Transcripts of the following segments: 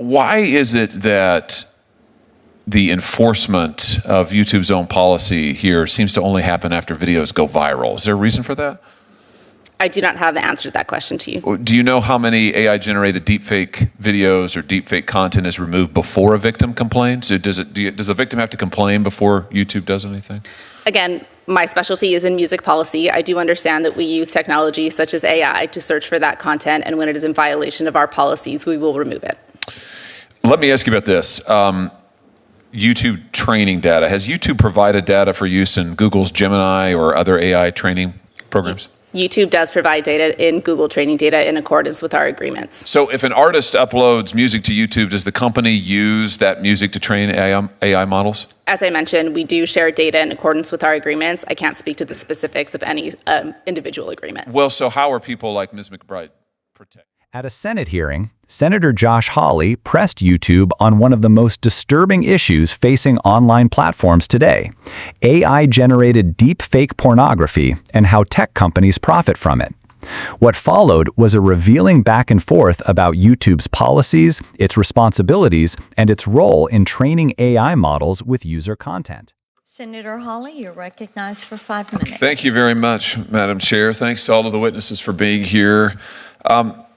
Why is it that the enforcement of YouTube's own policy here seems to only happen after videos go viral? Is there a reason for that? I do not have the answer to that question to you. Do you know how many AI-generated deepfake videos or deepfake content is removed before a victim complains? Does the victim have to complain before YouTube does anything? Again, my specialty is in music policy. I do understand that we use technology such as AI to search for that content, and when it is in violation of our policies, we will remove it. Let me ask you about this. YouTube training data. Has YouTube provided data for use in Google's Gemini or other AI training programs? YouTube does provide data in Google training data in accordance with our agreements. So if an artist uploads music to YouTube, does the company use that music to train AI models? As I mentioned, we do share data in accordance with our agreements. I can't speak to the specifics of any individual agreement. Well, so how are people like Ms. McBride protected? At a Senate hearing, Senator Josh Hawley pressed YouTube on one of the most disturbing issues facing online platforms today: AI-generated deepfake pornography and how tech companies profit from it. What followed was a revealing back and forth about YouTube's policies, its responsibilities, and its role in training AI models with user content. Senator Hawley, you're recognized for 5 minutes. Thank you very much, Madam Chair. Thanks to all of the witnesses for being here.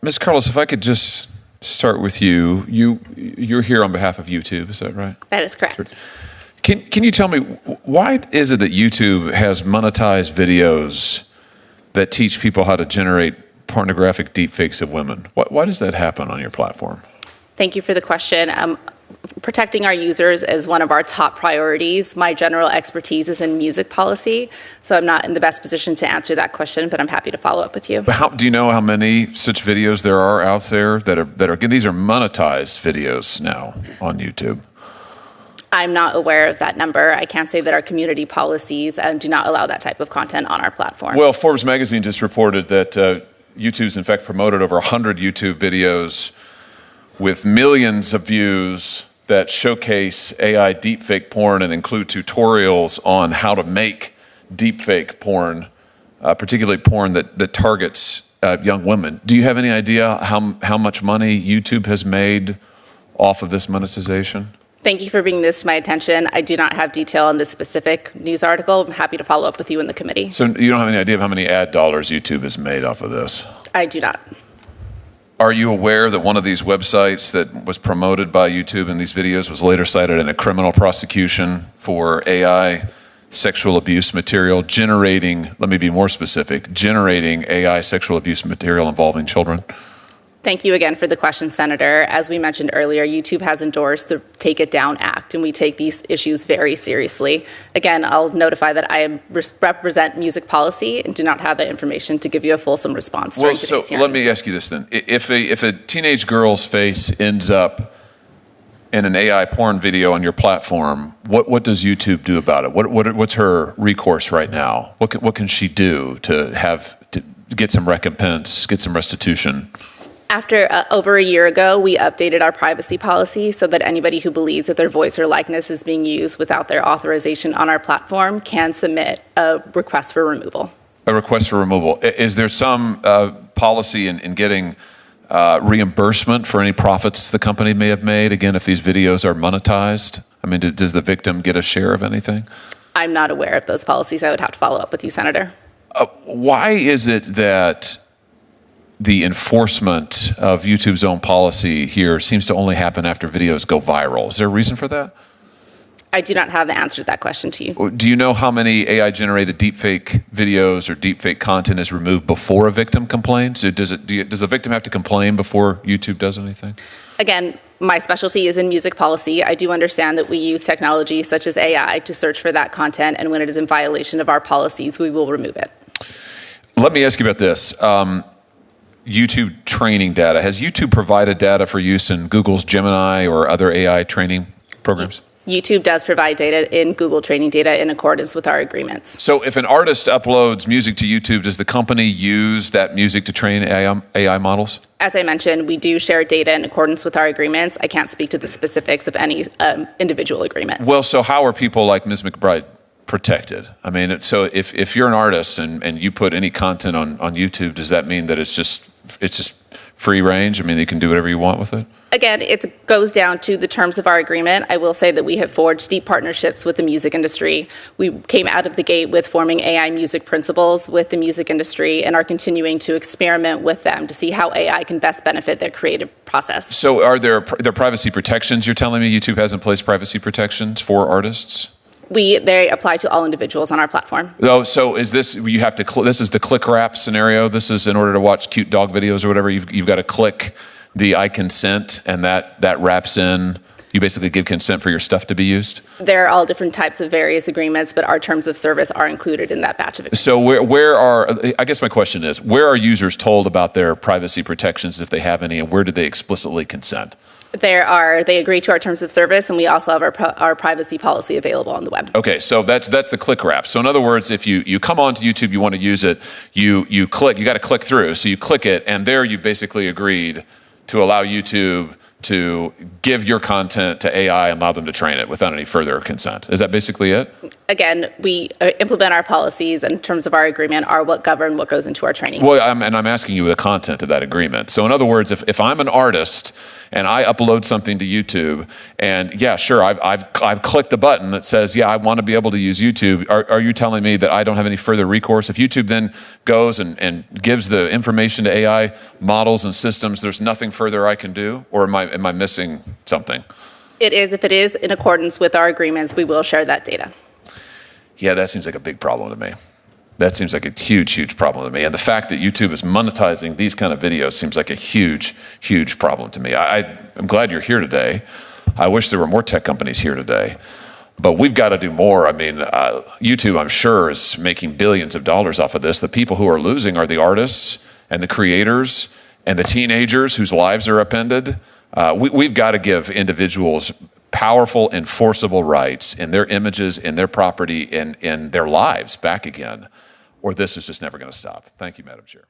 Ms. Carlos, if I could just start with you. You're here on behalf of YouTube, is that right? That is correct. Can you tell me, why is it that YouTube has monetized videos that teach people how to generate pornographic deepfakes of women? Why does that happen on your platform? Thank you for the question. Protecting our users is one of our top priorities. My general expertise is in music policy, so I'm not in the best position to answer that question, but I'm happy to follow up with you. Do you know how many such videos there are out there that are these are monetized videos now on YouTube? I'm not aware of that number. I can't say that our community policies do not allow that type of content on our platform. Well, Forbes magazine just reported that YouTube's in fact promoted over 100 YouTube videos with millions of views that showcase AI deepfake porn and include tutorials on how to make deepfake porn, particularly porn that targets young women. Do you have any idea how much money YouTube has made off of this monetization? Thank you for bringing this to my attention. I do not have detail on this specific news article. I'm happy to follow up with you in the committee. So you don't have any idea of how many ad dollars YouTube has made off of this? I do not. Are you aware that one of these websites that was promoted by YouTube in these videos was later cited in a criminal prosecution for AI sexual abuse material generating, let me be more specific, generating AI sexual abuse material involving children? Thank you again for the question, Senator. As we mentioned earlier, YouTube has endorsed the Take It Down Act, and we take these issues very seriously. Again, I'll notify that I represent music policy and do not have the information to give you a fulsome response during today's hearing. Let me ask you this then. If a teenage girl's face ends up in an AI porn video on your platform, what does YouTube do about it? What's her recourse right now? What can she do to get some recompense, get some restitution? After over a year ago, we updated our privacy policy so that anybody who believes that their voice or likeness is being used without their authorization on our platform can submit a request for removal. A request for removal. Is there some policy in getting reimbursement for any profits the company may have made, again, if these videos are monetized? I mean, does the victim get a share of anything? I'm not aware of those policies. I would have to follow up with you, Senator. Why is it that the enforcement of YouTube's own policy here seems to only happen after videos go viral? Is there a reason for that? I do not have the answer to that question to you. Do you know how many AI-generated deepfake videos or deepfake content is removed before a victim complains? Does the victim have to complain before YouTube does anything? Again, my specialty is in music policy. I do understand that we use technology such as AI to search for that content, and when it is in violation of our policies, we will remove it. Let me ask you about this. YouTube training data. Has YouTube provided data for use in Google's Gemini or other AI training programs? YouTube does provide data in Google training data in accordance with our agreements. So if an artist uploads music to YouTube, does the company use that music to train AI models? As I mentioned, we do share data in accordance with our agreements. I can't speak to the specifics of any individual agreement. Well, so how are people like Ms. McBride protected? I mean, so if you're an artist and you put any content on YouTube, does that mean that it's just free range? I mean, you can do whatever you want with it? Again, it goes down to the terms of our agreement. I will say that we have forged deep partnerships with the music industry. We came out of the gate with forming AI music principles with the music industry and are continuing to experiment with them to see how AI can best benefit their creative process. So are there privacy protections? You're telling me YouTube has in place privacy protections for artists? They apply to all individuals on our platform. Oh, so is this, you have to, this is the click wrap scenario? This is in order to watch cute dog videos or whatever, you've got to click the I consent, and that wraps in, you basically give consent for your stuff to be used? There are all different types of various agreements, but our terms of service are included in that batch of agreements. So I guess my question is, where are users told about their privacy protections if they have any, and where do they explicitly consent? They agree to our terms of service, and we also have our privacy policy available on the web. Okay, so that's the click wrap. So in other words, if you come onto YouTube, you want to use it, you got to click through. So you click it, and there you basically agreed to allow YouTube to give your content to AI and allow them to train it without any further consent. Is that basically it? Again, we implement our policies, and in terms of our agreement are what govern what goes into our training. Well, I'm asking you the content of that agreement. So in other words, if I'm an artist and I upload something to YouTube, and yeah, sure, I've clicked the button that says, yeah, I want to be able to use YouTube. Are you telling me that I don't have any further recourse? If YouTube then goes and gives the information to AI models and systems, there's nothing further I can do? Or am I missing something? If it is in accordance with our agreements, we will share that data. Yeah, that seems like a big problem to me. That seems like a huge, huge problem to me. And the fact that YouTube is monetizing these kind of videos seems like a huge, huge problem to me. I'm glad you're here today. I wish there were more tech companies here today. But we've got to do more. I mean, YouTube, I'm sure, is making billions of dollars off of this. The people who are losing are the artists and the creators and the teenagers whose lives are upended. We've got to give individuals powerful, enforceable rights in their images, in their property, in their lives back again, or this is just never going to stop. Thank you, Madam Chair.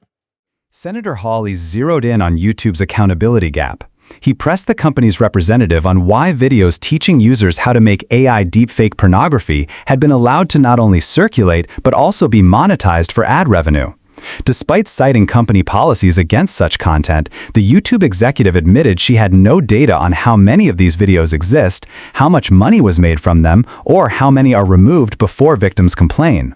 Senator Hawley zeroed in on YouTube's accountability gap. He pressed the company's representative on why videos teaching users how to make AI deepfake pornography had been allowed to not only circulate, but also be monetized for ad revenue. Despite citing company policies against such content, the YouTube executive admitted she had no data on how many of these videos exist, how much money was made from them, or how many are removed before victims complain.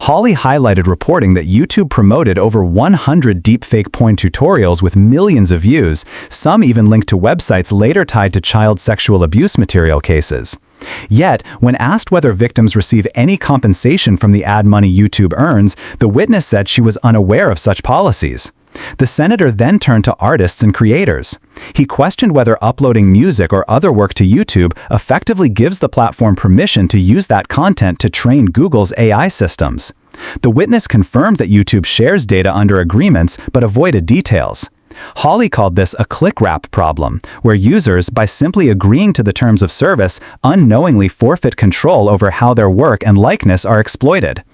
Hawley highlighted reporting that YouTube promoted over 100 deepfake porn tutorials with millions of views, some even linked to websites later tied to child sexual abuse material cases. Yet, when asked whether victims receive any compensation from the ad money YouTube earns, the witness said she was unaware of such policies. The senator then turned to artists and creators. He questioned whether uploading music or other work to YouTube effectively gives the platform permission to use that content to train Google's AI systems. The witness confirmed that YouTube shares data under agreements but avoided details. Hawley called this a click wrap problem, where users, by simply agreeing to the terms of service, unknowingly forfeit control over how their work and likeness are exploited.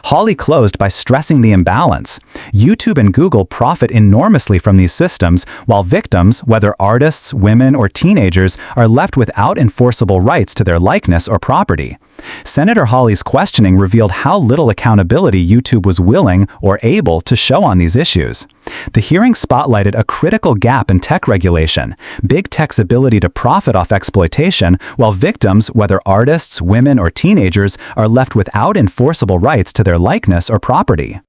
Hawley closed by stressing the imbalance. YouTube and Google profit enormously from these systems, while victims, whether artists, women, or teenagers, are left without enforceable rights to their likeness or property. Senator Hawley's questioning revealed how little accountability YouTube was willing or able to show on these issues. The hearing spotlighted a critical gap in tech regulation, big tech's ability to profit off exploitation, while victims, whether artists, women, or teenagers, are left without enforceable rights to their likeness or property.